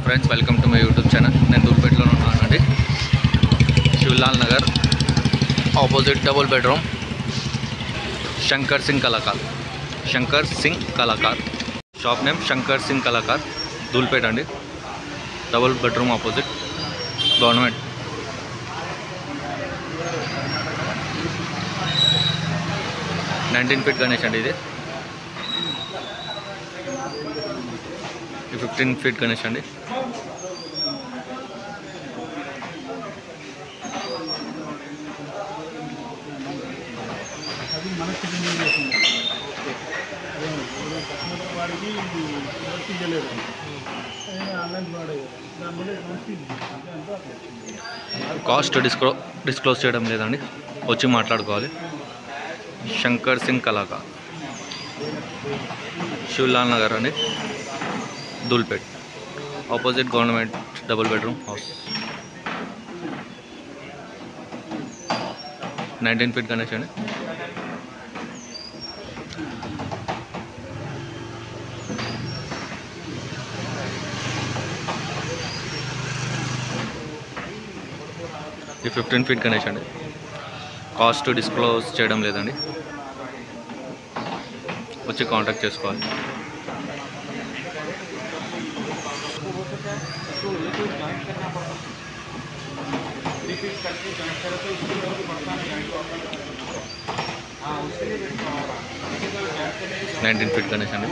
Friends welcome to my YouTube channel. నేను దూల్పేటలో ఉన్నానండి. Shivlal Nagar opposite double bedroom Shankar Singh Kalakar shop name Shankar Singh Kalakar Dhoolpet అండి. Double bedroom opposite government. Nineteen feet Ganesh అండి. ఇది 15 ఫీట్ గణేష్ అండి. కాస్ట్ డిస్క్లోజ్ చేయడం లేదండి, వచ్చి మాట్లాడుకోవాలి. శంకర్ సింగ్ కళాకార్, శివలాల్ నగర్ అండి, Dhoolpet opposite government double bedroom house. 19 feet Ganesh అండి. ఇది 15 ఫీట్ గణేష్ అండి. కాస్ట్ డిస్క్లోజ్ చేయడం లేదండి, వచ్చి కాంటాక్ట్ చేసుకోవాలి. నైన్టీన్ ఫీట్ గణేష్ అండి.